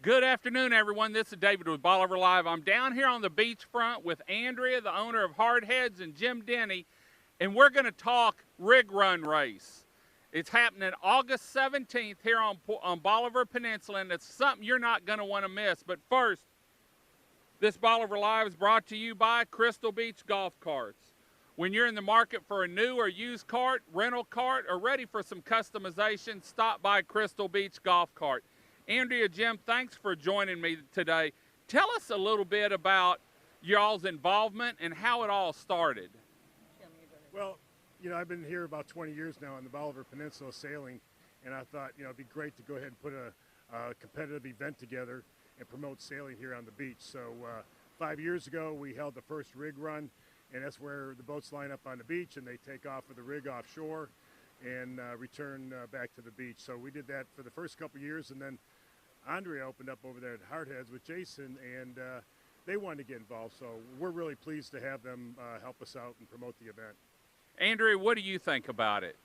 Good afternoon, everyone. This is David with Bolivar Live. I'm down here on the beachfront with Andrea, the owner of Hardheads, and Jim Denny, and we're going to talk rig run race. It's happening August 17th here on Bolivar Peninsula, and it's something you're not going to want to miss. But first, this Bolivar Live is brought to you by Crystal Beach Golf Carts. When you're in the market for a new or used cart, rental cart, or ready for some customization, stop by Crystal Beach Golf Cart. Andrea, Jim, thanks for joining me today. Tell us a little bit about y'all's involvement and how it all started. Well, I've been here about 20 years now on the Bolivar Peninsula sailing, and I thought, it'd be great to go ahead and put a competitive event together and promote sailing here on the beach. So 5 years ago, we held the first rig run, and that's where the boats line up on the beach and they take off with the rig offshore and return back to the beach. So we did that for the first couple years, and then Andrea opened up over there at Hardheads with Jason, and they wanted to get involved. So we're really pleased to have them help us out and promote the event. Andrea, what do you think about it?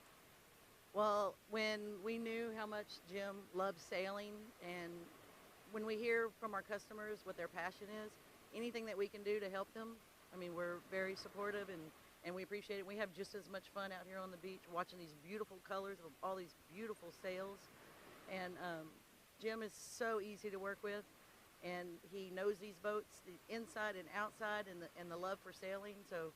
Well, when we knew how much Jim loves sailing, and when we hear from our customers what their passion is, anything that we can do to help them, we're very supportive, and we appreciate it. We have just as much fun out here on the beach watching these beautiful colors of all these beautiful sails. And Jim is so easy to work with, and he knows these boats, the inside and outside, and the love for sailing. So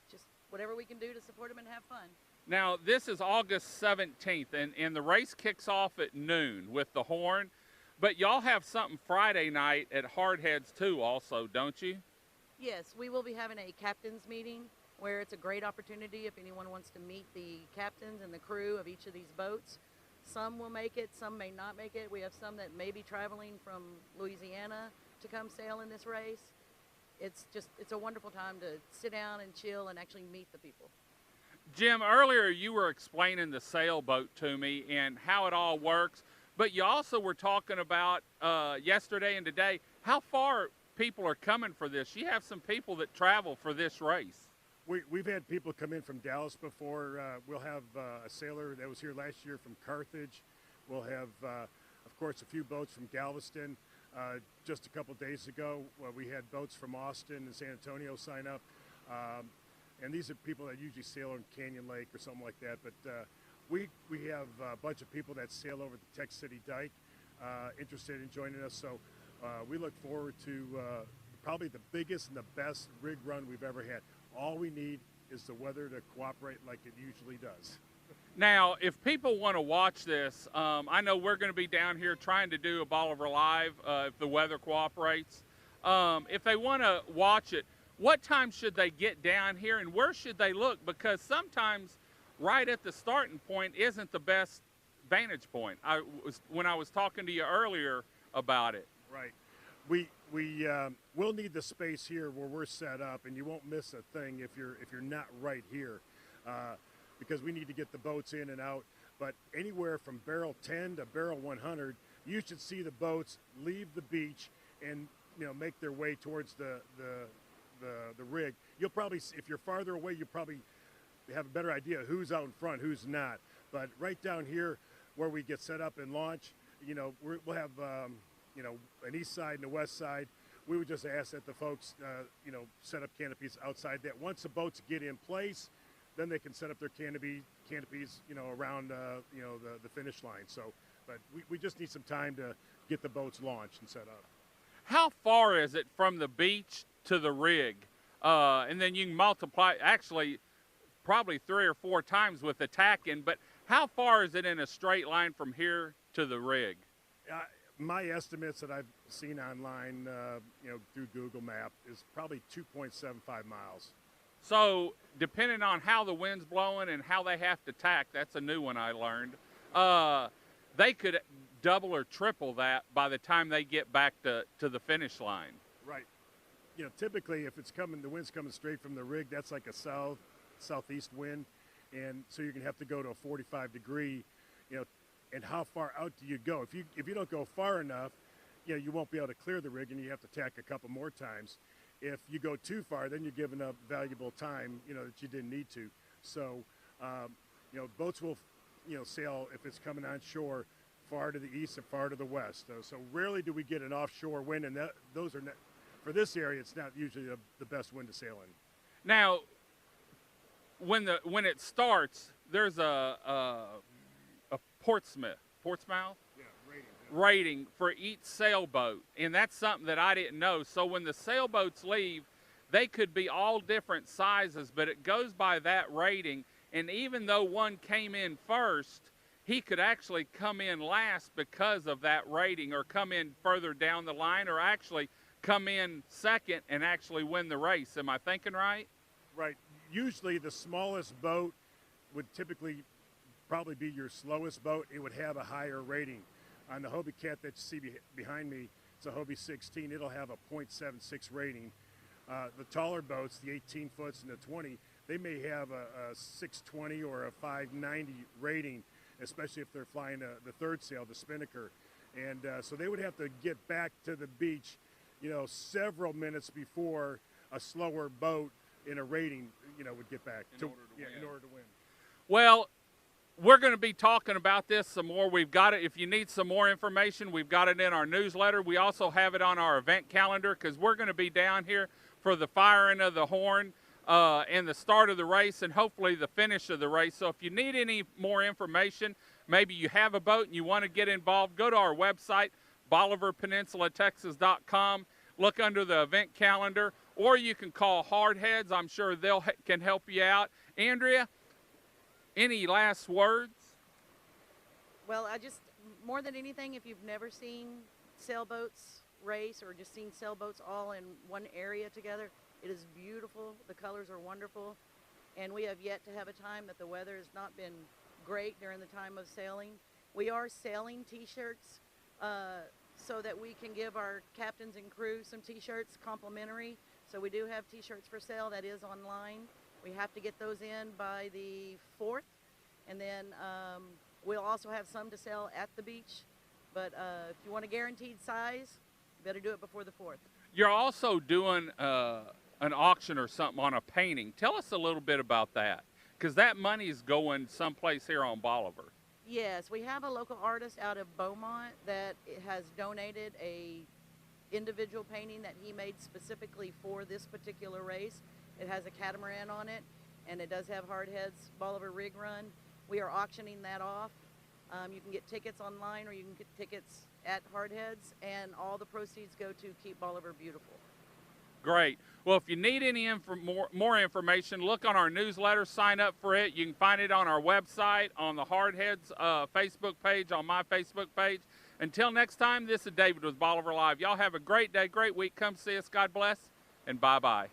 just whatever we can do to support him and have fun. Now, this is August 17th, and the race kicks off at noon with the horn. But y'all have something Friday night at Hardheads too also, don't you? Yes, we will be having a captain's meeting where it's a great opportunity if anyone wants to meet the captains and the crew of each of these boats. Some will make it, some may not make it. We have some that may be traveling from Louisiana to come sail in this race. It's a wonderful time to sit down and chill and actually meet the people. Jim, earlier you were explaining the sailboat to me and how it all works, but you also were talking about yesterday and today how far people are coming for this. You have some people that travel for this race. We've had people come in from Dallas before. We'll have a sailor that was here last year from Carthage. We'll have, of course, a few boats from Galveston. Just a couple days ago, we had boats from Austin and San Antonio sign up. And these are people that usually sail on Canyon Lake or something like that. But we have a bunch of people that sail over the Tech City Dike interested in joining us. So we look forward to probably the biggest and the best rig run we've ever had. All we need is the weather to cooperate like it usually does. Now, if people want to watch this, I know we're going to be down here trying to do a Bolivar Live if the weather cooperates. If they want to watch it, what time should they get down here and where should they look? Because sometimes right at the starting point isn't the best vantage point. When I was talking to you earlier about it. Right. We'll need the space here where we're set up, and you won't miss a thing if you're not right here, because we need to get the boats in and out. But anywhere from barrel 10 to barrel 100, you should see the boats leave the beach and make their way towards the rig. You'll probably, if you're farther away, you'll probably have a better idea who's out in front, who's not. But right down here where we get set up and launch, we'll have an east side and a west side. We would just ask that the folks, set up canopies outside that. Once the boats get in place, then they can set up their canopies, around, the finish line. So, but we just need some time to get the boats launched and set up. How far is it from the beach to the rig? And then you can multiply, actually, probably 3 or 4 times with the tack-in, but how far is it in a straight line from here to the rig? My estimates that I've seen online, through Google Map, is probably 2.75 miles. So, depending on how the wind's blowing and how they have to tack, that's a new one I learned, they could double or triple that by the time they get back to the finish line. Right. Typically if the wind's coming straight from the rig, that's like a southeast wind, and so you're going to have to go to a 45 degree, and how far out do you go? If you don't go far enough, you won't be able to clear the rig, and you have to tack a couple more times. If you go too far, then you're giving up valuable time, that you didn't need to. So, boats will, sail if it's coming on shore far to the east and far to the west. So rarely do we get an offshore wind, and those are not, for this area, it's not usually the best wind to sail in. Now, when it starts, there's a Portsmouth rating for each sailboat, and that's something that I didn't know. So when the sailboats leave, they could be all different sizes, but it goes by that rating. And even though one came in first, he could actually come in last because of that rating, or come in further down the line, or actually come in second and actually win the race. Am I thinking right? Right. Usually the smallest boat would typically probably be your slowest boat. It would have a higher rating. On the Hobie Cat that you see behind me, it's a Hobie 16. It'll have a .76 rating. The taller boats, the 18 foots and the 20, they may have a 620 or a 590 rating, especially if they're flying the third sail, the spinnaker. And so they would have to get back to the beach, several minutes before a slower boat in a rating, would get back in order to win. Well, we're going to be talking about this some more. We've got it. If you need some more information, we've got it in our newsletter. We also have it on our event calendar, because we're going to be down here for the firing of the horn and the start of the race, and hopefully the finish of the race. So if you need any more information, maybe you have a boat and you want to get involved, go to our website, BolivarPeninsulaTexas.com. Look under the event calendar, or you can call Hardheads. I'm sure can help you out. Andrea, any last words? Well, more than anything, if you've never seen sailboats race, or just seen sailboats all in one area together, it is beautiful. The colors are wonderful, and we have yet to have a time that the weather has not been great during the time of sailing. We are selling t-shirts so that we can give our captains and crew some t-shirts complimentary. So we do have t-shirts for sale. That is online. We have to get those in by the 4th, and then we'll also have some to sell at the beach. But if you want a guaranteed size, you better do it before the 4th. You're also doing an auction or something on a painting. Tell us a little bit about that, because that money is going someplace here on Bolivar. Yes, we have a local artist out of Beaumont that has donated a individual painting that he made specifically for this particular race. It has a catamaran on it, and it does have Hardhead's Bolivar Rig Run. We are auctioning that off. You can get tickets online, or you can get tickets at Hardhead's, and all the proceeds go to Keep Bolivar Beautiful. Great. Well, if you need any more information, look on our newsletter, sign up for it. You can find it on our website, on the Hardheads Facebook page, on my Facebook page. Until next time, this is David with Bolivar Live. Y'all have a great day, great week. Come see us. God bless, and bye-bye.